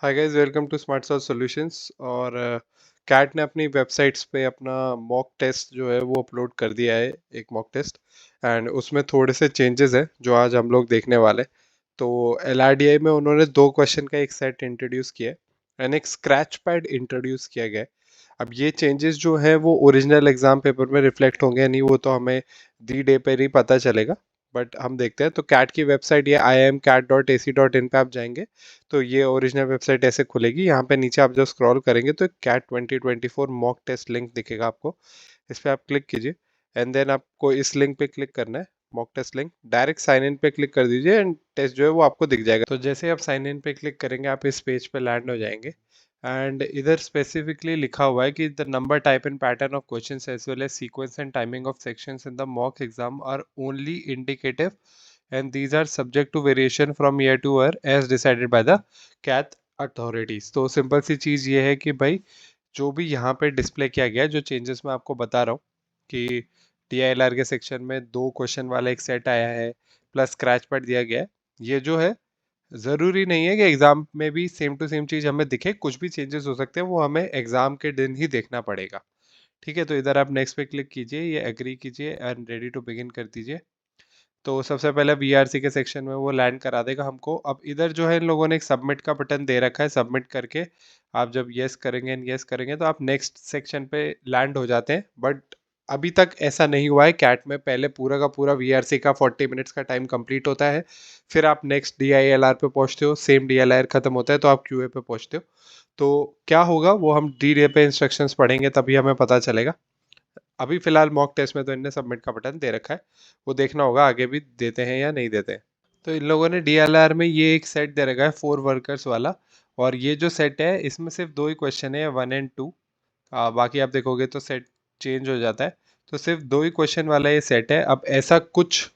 Hi guys, welcome to smart solve solutions. और CAT ने अपनी वेबसाइट्स पे अपना मॉक टेस्ट जो है वो अपलोड कर दिया है, एक मॉक टेस्ट। एंड उसमें थोड़े से चेंजेस हैं जो आज हम लोग देखने वाले। तो एलआरडीआई में उन्होंने दो क्वेश्चन का एक सेट इंट्रोड्यूस किया है एंड एक स्क्रैच पैड इंट्रोड्यूस किया गया है। अब ये चेंजेस जो है वो ओरिजिनल एग्जाम पेपर में रिफ्लेक्ट होंगे या नहीं, वो तो हमें दी डे पर ही पता चलेगा। बट हम देखते हैं। तो कैट की वेबसाइट ये iamcat.ac.in पे आप जाएंगे तो ये ओरिजिनल वेबसाइट ऐसे खुलेगी। यहाँ पे नीचे आप जब स्क्रॉल करेंगे तो कैट 2024 मॉक टेस्ट लिंक दिखेगा आपको। इस पर आप क्लिक कीजिए एंड देन आपको इस लिंक पे क्लिक करना है, mock test link. Direct sign in पे क्लिक कर दीजिए एंड टेस्ट जो है वो आपको दिख जाएगा। तो जैसे आप साइन इन पे क्लिक करेंगे आप इस पेज पे लैंड हो जाएंगे। एंड इधर स्पेसिफिकली लिखा हुआ है कि the number type and pattern of questions as well as sequence and timing of sections in the mock exam are only indicative and these are subject to variation from year to year as decided by the CAT authorities। तो simple सी चीज़ ये है कि भाई जो भी यहाँ पे display किया गया है, जो चेंजेस मैं आपको बता रहा हूँ कि DILR के सेक्शन में दो क्वेश्चन वाला एक सेट आया है प्लस स्क्रैच पैड दिया गया है। ये जो है ज़रूरी नहीं है कि एग्ज़ाम में भी सेम टू सेम चीज़ हमें दिखे, कुछ भी चेंजेस हो सकते हैं, वो हमें एग्ज़ाम के दिन ही देखना पड़ेगा। ठीक है, तो इधर आप नेक्स्ट पे क्लिक कीजिए, ये एग्री कीजिए एंड रेडी टू बिगिन कर दीजिए। तो सबसे पहले बीआरसी के सेक्शन में वो लैंड करा देगा हमको। अब इधर जो है इन लोगों ने एक सबमिट का बटन दे रखा है, सबमिट करके आप जब यस करेंगे एंड यस करेंगे तो आप नेक्स्ट सेक्शन पे लैंड हो जाते हैं। बट अभी तक ऐसा नहीं हुआ है कैट में। पहले पूरा का पूरा वीआरसी का 40 मिनट्स का टाइम कंप्लीट होता है, फिर आप नेक्स्ट डीआईएलआर पे पहुंचते हो, सेम डीएलआर खत्म होता है तो आप क्यूए पे पहुंचते हो। तो क्या होगा वो हम डी डे पे इंस्ट्रक्शंस पढ़ेंगे तभी हमें पता चलेगा। अभी फिलहाल मॉक टेस्ट में तो इनने सबमिट का बटन दे रखा है, वो देखना होगा आगे भी देते हैं या नहीं देते हैं। तो इन लोगों ने डीएलआर में ये एक सेट दे रखा है 4 वर्कर्स वाला। और ये जो सेट है इसमें सिर्फ दो ही क्वेश्चन है, 1 और 2। बाकी आप देखोगे तो सेट चेंज हो जाता है। तो सिर्फ दो ही क्वेश्चन वाला ये सेट है। अब ऐसा कुछ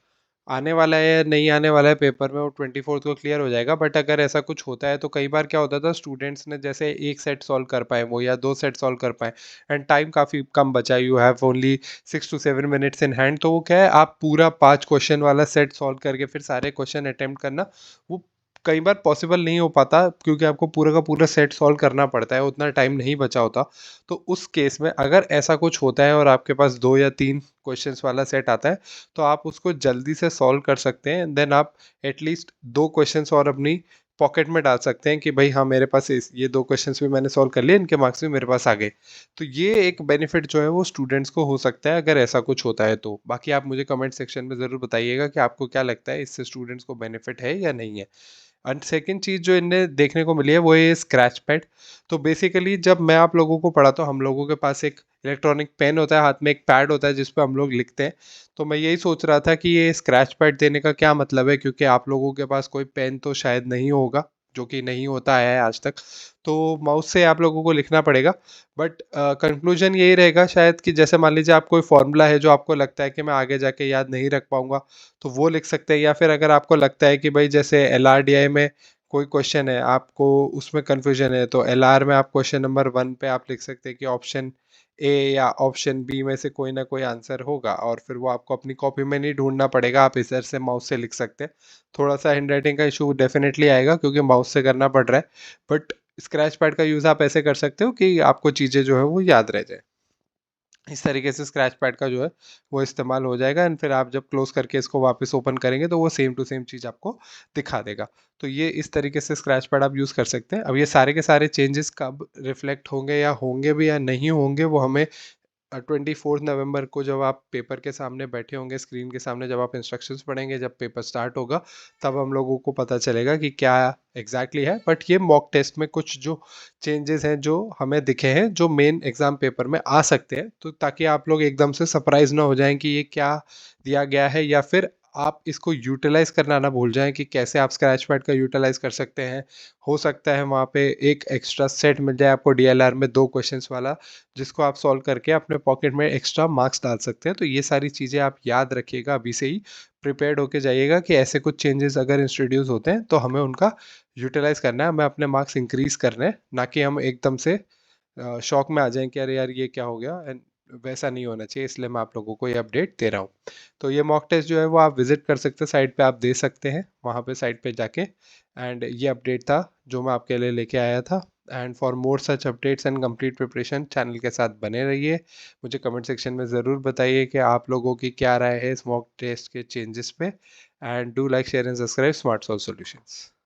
आने वाला है या नहीं आने वाला है पेपर में, वो 24 को क्लियर हो जाएगा। बट अगर ऐसा कुछ होता है तो कई बार क्या होता था, स्टूडेंट्स ने जैसे एक सेट सॉल्व कर पाए वो या दो सेट सॉल्व कर पाए एंड टाइम काफ़ी कम बचा, you have only 6 to 7 minutes in hand. तो वो क्या है, आप पूरा 5 क्वेश्चन वाला सेट सॉल्व करके फिर सारे क्वेश्चन अटेम्प्ट करना, वो कई बार पॉसिबल नहीं हो पाता क्योंकि आपको पूरा का पूरा सेट सॉल्व करना पड़ता है, उतना टाइम नहीं बचा होता। तो उस केस में अगर ऐसा कुछ होता है और आपके पास 2 या 3 क्वेश्चंस वाला सेट आता है तो आप उसको जल्दी से सॉल्व कर सकते हैं। देन आप एटलीस्ट 2 क्वेश्चंस और अपनी पॉकेट में डाल सकते हैं कि भाई हाँ, मेरे पास ये 2 क्वेश्चंस भी मैंने सॉल्व कर लिए, इनके मार्क्स भी मेरे पास आ गए। तो ये एक बेनिफिट जो है वो स्टूडेंट्स को हो सकता है अगर ऐसा कुछ होता है तो। बाकी आप मुझे कमेंट सेक्शन में ज़रूर बताइएगा कि आपको क्या लगता है, इससे स्टूडेंट्स को बेनिफिट है या नहीं है। एंड सेकेंड चीज़ जो इनने देखने को मिली है वो है स्क्रैच पैड। तो बेसिकली जब मैं आप लोगों को पढ़ाता हूँ, हम लोगों के पास एक इलेक्ट्रॉनिक पेन होता है, हाथ में एक पैड होता है जिस पे हम लोग लिखते हैं। तो मैं यही सोच रहा था कि ये स्क्रैच पैड देने का क्या मतलब है, क्योंकि आप लोगों के पास कोई पेन तो शायद नहीं होगा, जो कि नहीं होता है आज तक। तो माउस से आप लोगों को लिखना पड़ेगा। बट कंक्लूजन यही रहेगा शायद कि जैसे मान लीजिए आप कोई फॉर्मूला है जो आपको लगता है कि मैं आगे जाके याद नहीं रख पाऊंगा, तो वो लिख सकते हैं। या फिर अगर आपको लगता है कि भाई जैसे एलआरडीआई में कोई क्वेश्चन है, आपको उसमें कन्फ्यूजन है, तो एलआर में आप क्वेश्चन नंबर 1 पे आप लिख सकते हैं कि ऑप्शन ए या ऑप्शन बी में से कोई ना कोई आंसर होगा, और फिर वो आपको अपनी कॉपी में नहीं ढूंढना पड़ेगा, आप इधर से माउस से लिख सकते हैं। थोड़ा सा हैंड राइटिंग का इशू डेफिनेटली आएगा क्योंकि माउस से करना पड़ रहा है। बट स्क्रैच पैड का यूज़ आप ऐसे कर सकते हो कि आपको चीज़ें जो है वो याद रह जाए। इस तरीके से स्क्रैच पैड का जो है वो इस्तेमाल हो जाएगा एंड फिर आप जब क्लोज करके इसको वापस ओपन करेंगे तो वो सेम टू सेम चीज़ आपको दिखा देगा। तो ये इस तरीके से स्क्रैच पैड आप यूज़ कर सकते हैं। अब ये सारे के सारे चेंजेस कब रिफ्लेक्ट होंगे या होंगे भी या नहीं होंगे, वो हमें 24 नवंबर को जब आप पेपर के सामने बैठे होंगे, स्क्रीन के सामने जब आप इंस्ट्रक्शंस पढ़ेंगे, जब पेपर स्टार्ट होगा, तब हम लोगों को पता चलेगा कि क्या एग्जैक्टली है। बट ये मॉक टेस्ट में कुछ जो चेंजेस हैं जो हमें दिखे हैं, जो मेन एग्जाम पेपर में आ सकते हैं, तो ताकि आप लोग एकदम से सरप्राइज ना हो जाएं कि ये क्या दिया गया है, या फिर आप इसको यूटिलाइज करना ना भूल जाएं कि कैसे आप स्क्रैच पैड का यूटिलाइज कर सकते हैं। हो सकता है वहाँ पे एक एक्स्ट्रा सेट मिल जाए आपको डीएलआर में 2 क्वेश्चंस वाला, जिसको आप सॉल्व करके अपने पॉकेट में एक्स्ट्रा मार्क्स डाल सकते हैं। तो ये सारी चीज़ें आप याद रखिएगा, अभी से ही प्रिपेयर्ड होके जाइएगा कि ऐसे कुछ चेंजेस अगर इंट्रोड्यूस होते हैं तो हमें उनका यूटिलाइज करना है, हमें अपने मार्क्स इंक्रीज करने हैं, ना कि हम एकदम से शौक में आ जाएं कि अरे यार ये क्या हो गया एंड वैसा नहीं होना चाहिए, इसलिए मैं आप लोगों को ये अपडेट दे रहा हूँ। तो ये मॉक टेस्ट जो है वो आप विजिट कर सकते हैं, साइट पे आप दे सकते हैं, वहाँ पे साइट पे जाके। एंड ये अपडेट था जो मैं आपके लिए लेके आया था। And for more such updates and complete preparation, channel के साथ बने रहिए। मुझे कमेंट सेक्शन में ज़रूर बताइए कि आप लोगों की क्या राय है इस मॉक टेस्ट के चेंजेस पे। And do like share and subscribe smart solve solutions.